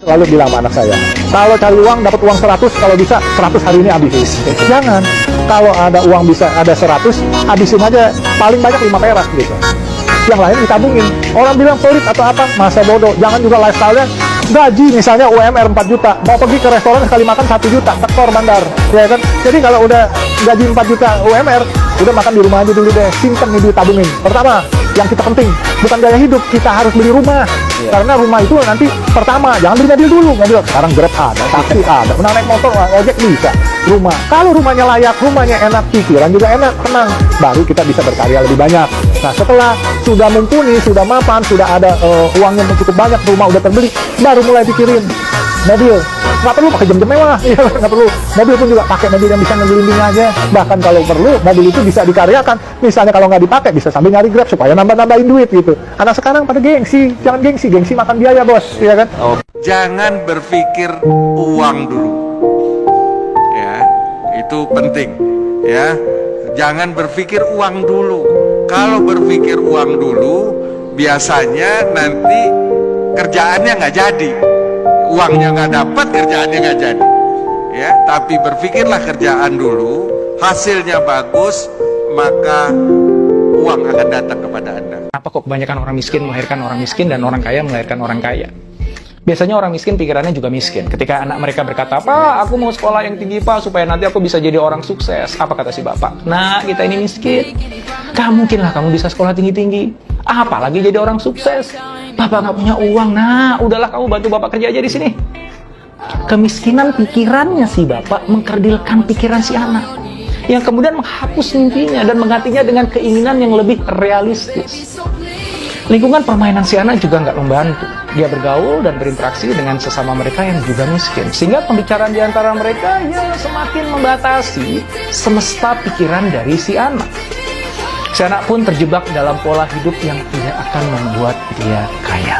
Lalu bilang sama anak saya, kalau cari uang dapat uang 100, kalau bisa 100 hari ini habis. Jangan. Kalau ada uang bisa ada 100, habisin aja paling banyak 5 perak gitu. Yang lain ditabungin. Orang bilang pelit atau apa, masa bodoh. Jangan juga lifestyle-nya gaji misalnya UMR 4 juta, mau pergi ke restoran sekali makan 1 juta, tekor bandar, ya kan? Jadi kalau udah gaji 4 juta UMR, udah makan di rumah aja dulu deh, simpen nih duit tabungin. Pertama, yang kita penting, bukan gaya hidup, kita harus beli rumah. Karena rumah itu nanti pertama, jangan beli mobil dulu, mobil sekarang Grab ada, taksi ada, menang naik motor, ojek bisa. Rumah, kalau rumahnya layak, rumahnya enak, pikiran juga enak, tenang, baru kita bisa berkarya lebih banyak. Nah setelah sudah mumpuni, sudah mapan, sudah ada uang yang cukup banyak, rumah udah terbeli, baru mulai pikirin mobil. Nggak perlu pakai jam-jam mewah, ya, nggak perlu. Mobil pun juga pakai mobil yang bisa ngegelinding aja. Bahkan kalau perlu, mobil itu bisa dikaryakan. Misalnya kalau nggak dipakai, bisa sambil nyari Grab supaya nambah-nambahin duit gitu. Anak sekarang pada gengsi, jangan gengsi, gengsi makan biaya bos, ya kan? Oh. Jangan berpikir uang dulu, ya itu penting, ya. Jangan berpikir uang dulu. Kalau berpikir uang dulu, biasanya nanti kerjaannya nggak jadi. Uangnya nggak dapat, kerjaannya nggak jadi, ya. Tapi berpikirlah kerjaan dulu, hasilnya bagus, maka uang akan datang kepada Anda. Kenapa kok kebanyakan orang miskin melahirkan orang miskin dan orang kaya melahirkan orang kaya? Biasanya orang miskin pikirannya juga miskin. Ketika anak mereka berkata, "Pak, aku mau sekolah yang tinggi, Pak, supaya nanti aku bisa jadi orang sukses." Apa kata si bapak? "Nah, kita ini miskin. Gak mungkinlah kamu bisa sekolah tinggi-tinggi. Apalagi jadi orang sukses. Bapak nggak punya uang. Nah, udahlah kamu bantu bapak kerja aja di sini." Kemiskinan pikirannya si bapak mengkerdilkan pikiran si anak, yang kemudian menghapus mimpinya dan menggantinya dengan keinginan yang lebih realistis. Lingkungan permainan si anak juga nggak membantu. Dia bergaul dan berinteraksi dengan sesama mereka yang juga miskin, sehingga pembicaraan di antara mereka ya semakin membatasi semesta pikiran dari si anak. Si anak pun terjebak dalam pola hidup yang tidak akan membuat dia kaya.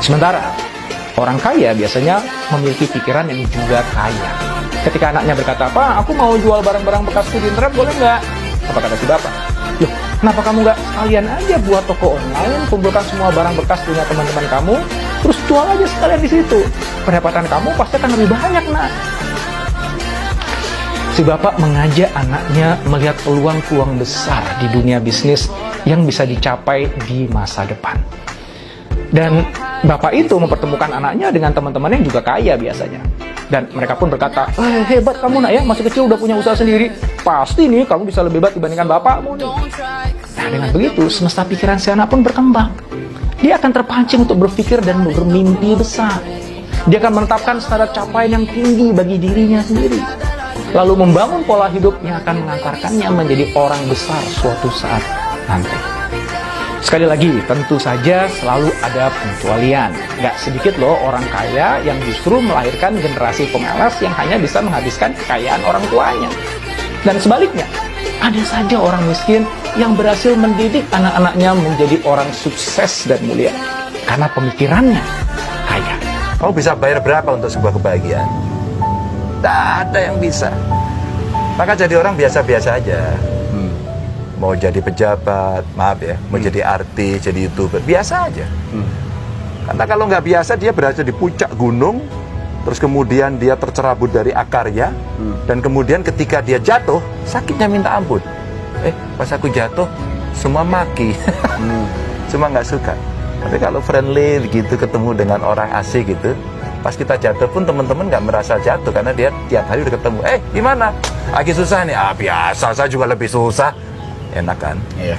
Sementara orang kaya biasanya memiliki pikiran yang juga kaya. Ketika anaknya berkata, "Pak, aku mau jual barang-barang bekasku di internet, boleh nggak?" Apa kata si bapak? "Loh, kenapa kamu nggak sekalian aja buat toko online, kumpulkan semua barang bekas punya teman-teman kamu, terus jual aja sekalian di situ. Pendapatan kamu pasti akan lebih banyak, nak." Si bapak mengajak anaknya melihat peluang-peluang besar di dunia bisnis yang bisa dicapai di masa depan. Dan bapak itu mempertemukan anaknya dengan teman-teman yang juga kaya biasanya. Dan mereka pun berkata, "Hebat kamu nak ya, masih kecil udah punya usaha sendiri. Pasti nih kamu bisa lebih hebat dibandingkan bapakmu nih." Nah dengan begitu, semesta pikiran si anak pun berkembang. Dia akan terpancing untuk berpikir dan bermimpi besar. Dia akan menetapkan standar capaian yang tinggi bagi dirinya sendiri, lalu membangun pola hidup yang akan mengantarkannya menjadi orang besar suatu saat nanti. Sekali lagi, tentu saja selalu ada pengecualian. Gak sedikit loh orang kaya yang justru melahirkan generasi pemalas yang hanya bisa menghabiskan kekayaan orang tuanya. Dan sebaliknya, ada saja orang miskin yang berhasil mendidik anak-anaknya menjadi orang sukses dan mulia karena pemikirannya kaya. Kamu bisa bayar berapa untuk sebuah kebahagiaan? Tidak ada yang bisa. Maka jadi orang biasa-biasa aja. Mau jadi pejabat, maaf ya, mau jadi artis, jadi YouTuber, biasa aja. Karena kalau nggak biasa, dia berada di puncak gunung, terus kemudian dia tercerabut dari akarnya, dan kemudian ketika dia jatuh, sakitnya minta ampun. Pas aku jatuh, semua maki, semua nggak suka. Tapi kalau friendly gitu, ketemu dengan orang asik gitu, pas kita jatuh pun teman-teman nggak merasa jatuh, karena dia tiap hari udah ketemu. Gimana? Lagi susah nih? Biasa, saya juga lebih susah. Enak kan? Iya.